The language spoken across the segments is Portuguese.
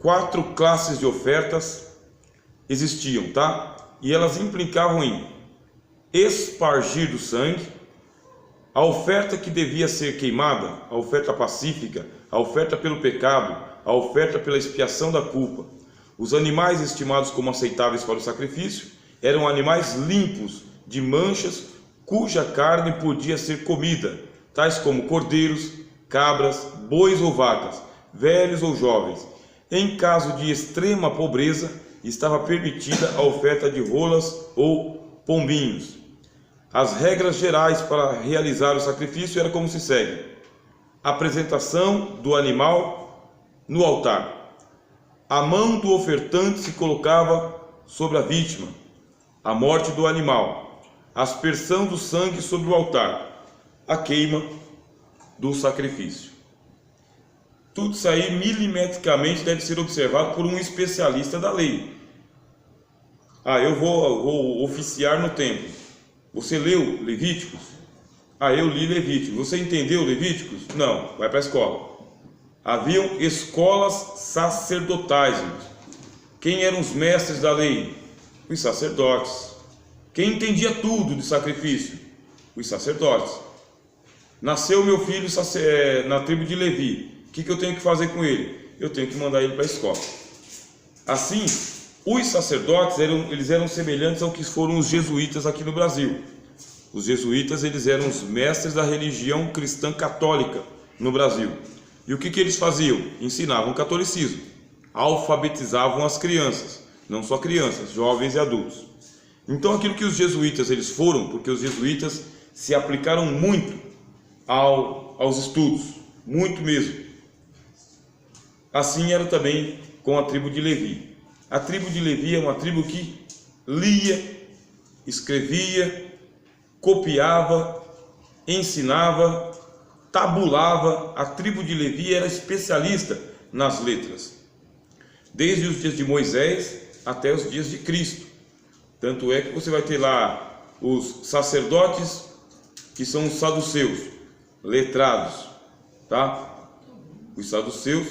4 classes de ofertas existiam, tá? E elas implicavam em espargir do sangue, a oferta que devia ser queimada, a oferta pacífica, a oferta pelo pecado, a oferta pela expiação da culpa. Os animais estimados como aceitáveis para o sacrifício eram animais limpos de manchas, cuja carne podia ser comida, tais como cordeiros, cabras, bois ou vacas, velhos ou jovens. Em caso de extrema pobreza, estava permitida a oferta de rolas ou pombinhos. As regras gerais para realizar o sacrifício eram como se segue: apresentação do animal no altar. A mão do ofertante se colocava sobre a vítima. A morte do animal. A aspersão do sangue sobre o altar. A queima do sacrifício. Tudo isso aí milimetricamente deve ser observado por um especialista da lei. Eu vou oficiar no templo. Você leu Levíticos? Eu li Levíticos. Você entendeu Levíticos? Não, vai para a escola. Haviam escolas sacerdotais. Quem eram os mestres da lei? Os sacerdotes. Quem entendia tudo de sacrifício? Os sacerdotes. Nasceu meu filho na tribo de Levi. O que eu tenho que fazer com ele? Eu tenho que mandar ele para a escola. Assim, os sacerdotes eles eram semelhantes ao que foram os jesuítas aqui no Brasil. Os jesuítas eles eram os mestres da religião cristã católica no Brasil. E o que eles faziam? Ensinavam o catolicismo, alfabetizavam as crianças, não só crianças, jovens e adultos. Então aquilo que os jesuítas eles foram, porque os jesuítas se aplicaram muito aos estudos, muito mesmo. Assim era também com a tribo de Levi. A tribo de Levi é uma tribo que lia, escrevia, copiava, ensinava, tabulava. A tribo de Levi era especialista nas letras, desde os dias de Moisés até os dias de Cristo. Tanto é que você vai ter lá os sacerdotes, que são os saduceus, letrados, tá? Os saduceus,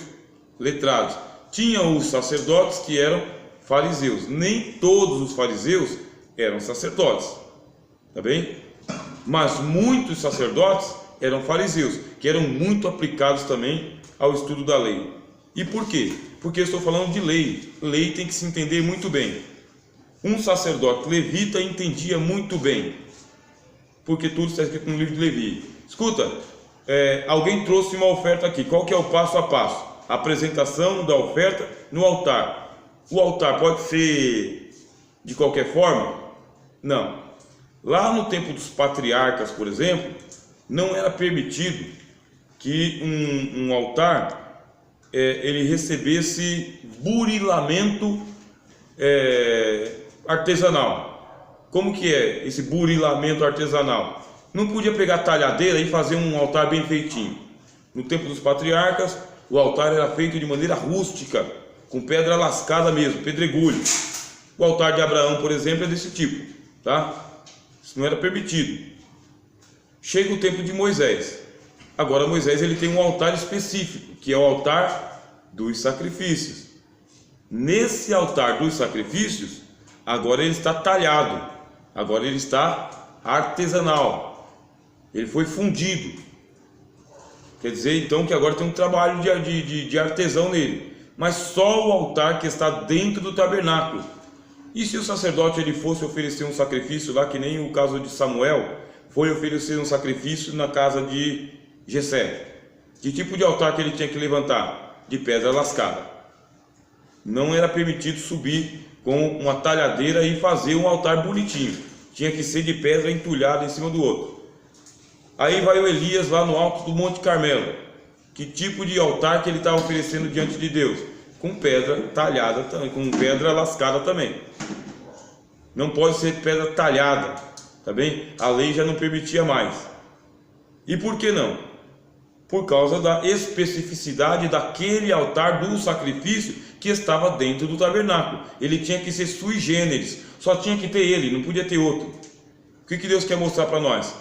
letrados. Tinha os sacerdotes que eram fariseus. Nem todos os fariseus eram sacerdotes, tá bem? Mas muitos sacerdotes eram fariseus, que eram muito aplicados também ao estudo da lei. E por quê? Porque eu estou falando de lei. Lei tem que se entender muito bem. Um sacerdote levita entendia muito bem, porque tudo está escrito no livro de Levi. Escuta, alguém trouxe uma oferta aqui. Qual que é o passo a passo? Apresentação da oferta no altar. O altar pode ser de qualquer forma? Não. Lá no tempo dos patriarcas, por exemplo, não era permitido que um altar ele recebesse burilamento artesanal. Como que é esse burilamento artesanal? Não podia pegar talhadeira e fazer um altar bem feitinho. No tempo dos patriarcas, o altar era feito de maneira rústica, com pedra lascada mesmo, pedregulho. O altar de Abraão, por exemplo, é desse tipo, tá? Isso não era permitido. Chega o tempo de Moisés. Agora Moisés ele tem um altar específico, que é o altar dos sacrifícios. Nesse altar dos sacrifícios, agora ele está talhado, agora ele está artesanal, ele foi fundido. Quer dizer então que agora tem um trabalho de artesão nele, mas só o altar que está dentro do tabernáculo. E se o sacerdote ele fosse oferecer um sacrifício lá, que nem o caso de Samuel, foi oferecer um sacrifício na casa de Jessé, que tipo de altar que ele tinha que levantar? De pedra lascada. Não era permitido subir com uma talhadeira e fazer um altar bonitinho, tinha que ser de pedra entulhada em cima do outro. Aí vai o Elias lá no alto do Monte Carmelo. Que tipo de altar que ele está oferecendo diante de Deus? Com pedra talhada, com pedra lascada também. Não pode ser pedra talhada, tá bem? A lei já não permitia mais. E por que não? Por causa da especificidade daquele altar do sacrifício que estava dentro do tabernáculo. Ele tinha que ser sui generis, só tinha que ter ele, não podia ter outro. O que Deus quer mostrar para nós?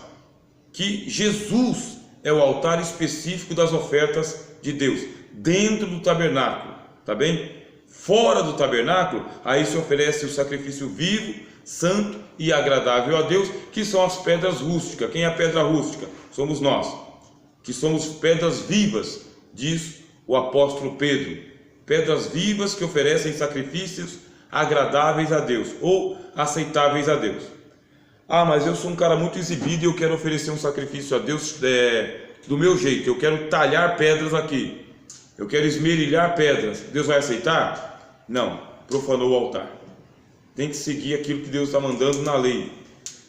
Que Jesus é o altar específico das ofertas de Deus, dentro do tabernáculo, tá bem? fora do tabernáculo, aí se oferece o sacrifício vivo, santo e agradável a Deus, que são as pedras rústicas. Quem é a pedra rústica? Somos nós, que somos pedras vivas, diz o apóstolo Pedro. Pedras vivas que oferecem sacrifícios agradáveis a Deus, ou aceitáveis a Deus. Ah, mas eu sou um cara muito exibido e eu quero oferecer um sacrifício a Deus do meu jeito. Eu quero talhar pedras aqui, eu quero esmerilhar pedras. Deus vai aceitar? Não, profanou o altar. Tem que seguir aquilo que Deus está mandando na lei.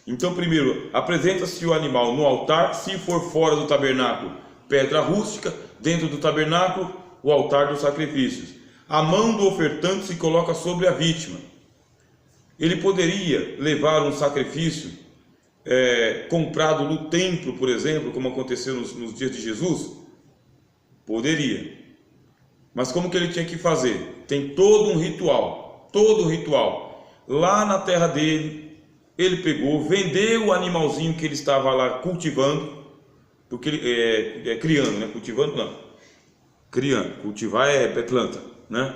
Então, primeiro, apresenta-se o animal no altar. Se for fora do tabernáculo, pedra rústica. Dentro do tabernáculo, o altar dos sacrifícios. A mão do ofertante se coloca sobre a vítima. Ele poderia levar um sacrifício comprado no templo, por exemplo, como aconteceu nos dias de Jesus? Poderia. Mas como que ele tinha que fazer? Tem todo um ritual. Lá na terra dele, ele pegou, vendeu o animalzinho que ele estava lá cultivando, porque ele criando, né? Cultivando não. Criando, cultivar é planta, né?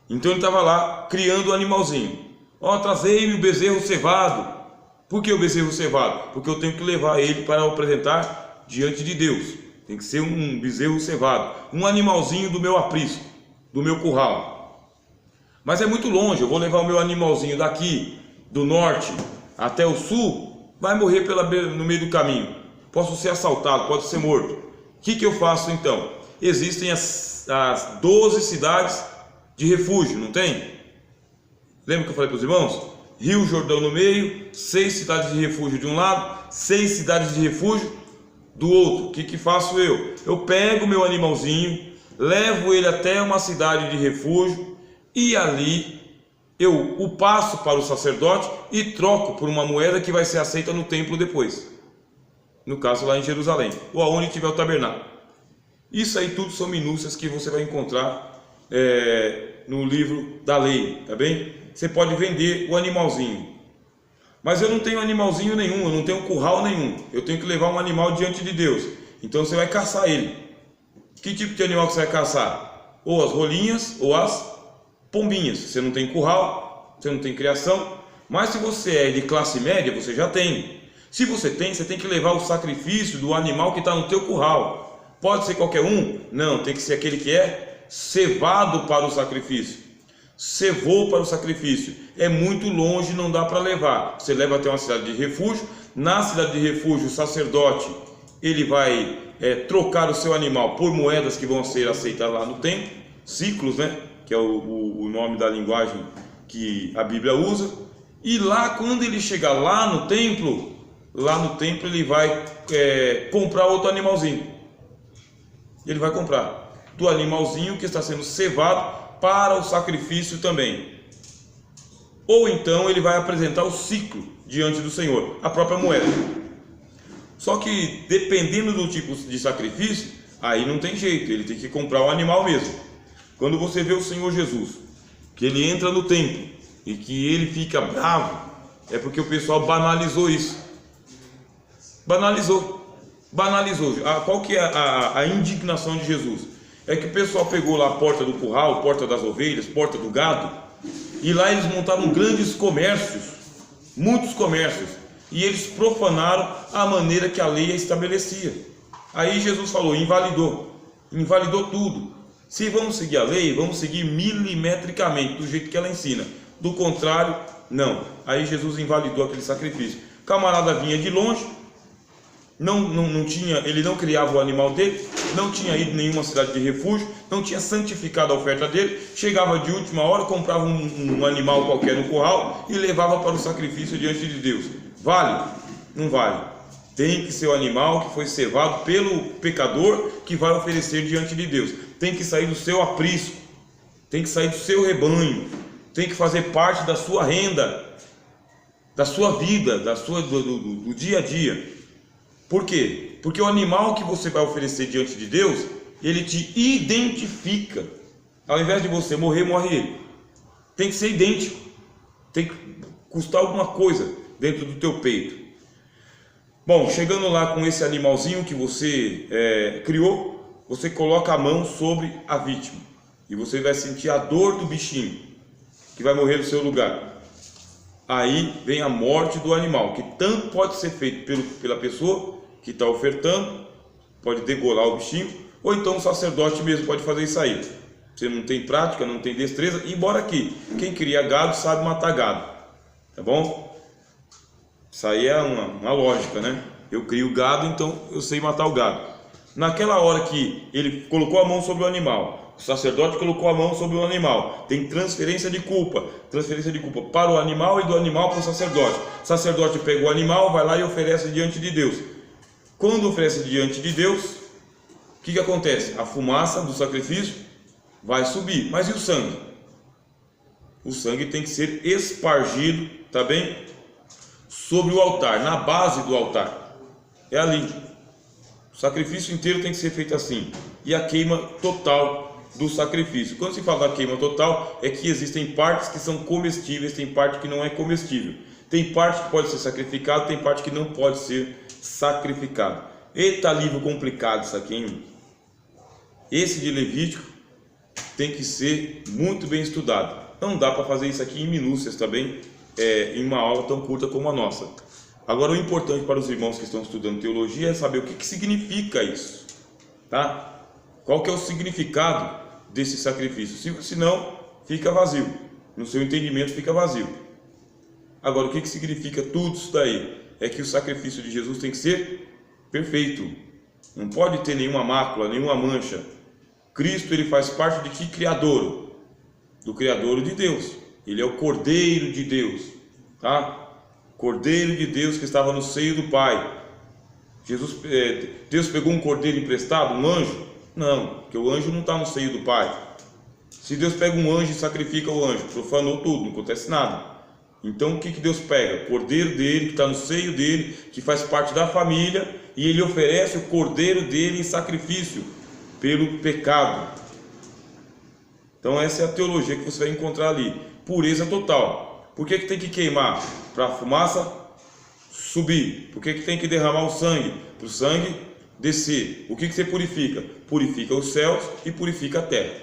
Então ele estava lá criando o animalzinho. Ó, trazei-me o bezerro cevado. Por que o bezerro cevado? Porque eu tenho que levar ele para apresentar diante de Deus. Tem que ser um bezerro cevado, um animalzinho do meu aprisco, do meu curral. Mas é muito longe, eu vou levar o meu animalzinho daqui do norte até o sul, vai morrer no meio do caminho. Posso ser assaltado, pode ser morto. O que eu faço então? Existem as 12 cidades de refúgio, não tem? Lembra que eu falei para os irmãos? Rio Jordão no meio, 6 cidades de refúgio de um lado, 6 cidades de refúgio do outro. O que faço eu? Eu pego meu animalzinho, levo ele até uma cidade de refúgio e ali eu o passo para o sacerdote e troco por uma moeda que vai ser aceita no templo depois. No caso lá em Jerusalém, ou aonde tiver o tabernáculo. Isso aí tudo são minúcias que você vai encontrar no livro da lei, tá bem? Você pode vender o animalzinho. Mas eu não tenho animalzinho nenhum, eu não tenho curral nenhum. Eu tenho que levar um animal diante de Deus. Então você vai caçar ele. Que tipo de animal que você vai caçar? Ou as rolinhas ou as pombinhas. Você não tem curral, você não tem criação. Mas se você é de classe média, você já tem. Se você tem que levar o sacrifício do animal que está no teu curral. Pode ser qualquer um? Não, tem que ser aquele que é cevado para o sacrifício. Cevou para o sacrifício. É muito longe, não dá para levar. Você leva até uma cidade de refúgio. Na cidade de refúgio, o sacerdote ele vai trocar o seu animal por moedas que vão ser aceitas lá no templo. Ciclos, né? Que é o nome da linguagem que a Bíblia usa. E lá, quando ele chegar lá no templo ele vai comprar outro animalzinho. Ele vai comprar do animalzinho que está sendo cevado para o sacrifício também. Ou então ele vai apresentar o ciclo diante do Senhor, a própria moeda. Só que dependendo do tipo de sacrifício, aí não tem jeito, ele tem que comprar o animal mesmo. Quando você vê o Senhor Jesus, que ele entra no templo e que ele fica bravo, é porque o pessoal banalizou isso. Banalizou. Qual que é a indignação de Jesus? É que o pessoal pegou lá a porta do curral, porta das ovelhas, porta do gado, e lá eles montaram grandes comércios, muitos comércios, e eles profanaram a maneira que a lei estabelecia. Aí Jesus falou, invalidou tudo. Se vamos seguir a lei, vamos seguir milimetricamente, do jeito que ela ensina. Do contrário, não. Aí Jesus invalidou aquele sacrifício. O camarada vinha de longe, ele não criava o animal dele, não tinha ido em nenhuma cidade de refúgio, não tinha santificado a oferta dele, chegava de última hora, comprava um animal qualquer no curral e levava para o sacrifício diante de Deus. Vale? Não vale. Tem que ser o animal que foi cevado pelo pecador que vai oferecer diante de Deus. Tem que sair do seu aprisco, tem que sair do seu rebanho, tem que fazer parte da sua renda, da sua vida, do dia a dia. Por quê? Porque o animal que você vai oferecer diante de Deus, ele te identifica. Ao invés de você morrer, morre ele. Tem que ser idêntico. Tem que custar alguma coisa dentro do teu peito. Bom, chegando lá com esse animalzinho que você criou, você coloca a mão sobre a vítima. e você vai sentir a dor do bichinho que vai morrer no seu lugar. Aí vem a morte do animal, que tanto pode ser feito pela pessoa que está ofertando, pode degolar o bichinho, ou então o sacerdote mesmo pode fazer isso aí. Você não tem prática, não tem destreza, embora aqui, quem cria gado sabe matar gado, tá bom? Isso aí é uma lógica, né? Eu crio gado, então eu sei matar o gado. Naquela hora que ele colocou a mão sobre o animal, o sacerdote colocou a mão sobre o animal, tem transferência de culpa para o animal e do animal para o sacerdote. O sacerdote pega o animal, vai lá e oferece diante de Deus. Quando oferece diante de Deus, o que acontece? A fumaça do sacrifício vai subir, mas e o sangue? O sangue tem que ser espargido, tá bem? Sobre o altar, na base do altar, é ali. O sacrifício inteiro tem que ser feito assim. E a queima total do sacrifício. Quando se fala da queima total, é que existem partes que são comestíveis, tem parte que não é comestível. Tem parte que pode ser sacrificado, tem parte que não pode ser sacrificado. Eita, livro complicado isso aqui, hein? Esse de Levítico tem que ser muito bem estudado. Não dá para fazer isso aqui em minúcias também, em uma aula tão curta como a nossa. Agora, o importante para os irmãos que estão estudando teologia é saber o que significa isso, tá? Qual que é o significado desse sacrifício? Senão, fica vazio. No seu entendimento, fica vazio. Agora, o que significa tudo isso daí? É que o sacrifício de Jesus tem que ser perfeito. Não pode ter nenhuma mácula, nenhuma mancha. Cristo, ele faz parte de que criador? Do criador de Deus. Ele é o Cordeiro de Deus, tá? Cordeiro de Deus que estava no seio do Pai. Deus pegou um cordeiro emprestado, um anjo? Não, porque o anjo não está no seio do Pai. Se Deus pega um anjo e sacrifica o anjo, profanou tudo, não acontece nada. Então o que Deus pega? O cordeiro dele, que está no seio dele, que faz parte da família, e ele oferece o cordeiro dele em sacrifício pelo pecado. Então essa é a teologia que você vai encontrar ali. Pureza total. Por que tem que queimar? Para a fumaça subir. Por que tem que derramar o sangue? Para o sangue descer. O que você purifica? Purifica os céus e purifica a terra.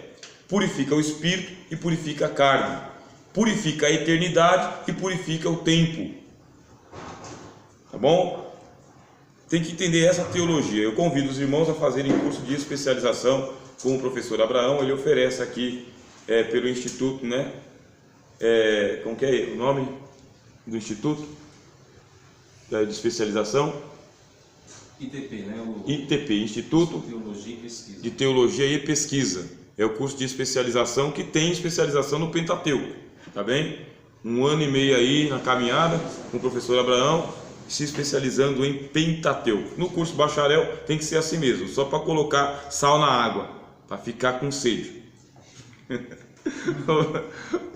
Purifica o espírito e purifica a carne. Purifica a eternidade e purifica o tempo. Tá bom? Tem que entender essa teologia. Eu convido os irmãos a fazerem curso de especialização com o professor Abraão. Ele oferece aqui pelo Instituto, né? Como que é o nome do Instituto de Especialização? ITP, né? ITP, Instituto de Teologia e Pesquisa. É o curso de especialização que tem especialização no Pentateuco, tá bem? 1 ano e meio aí na caminhada com o professor Abraão, se especializando em Pentateuco. No curso bacharel tem que ser assim mesmo, só para colocar sal na água, para ficar com sede.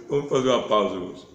Vamos fazer uma pausa, irmãos.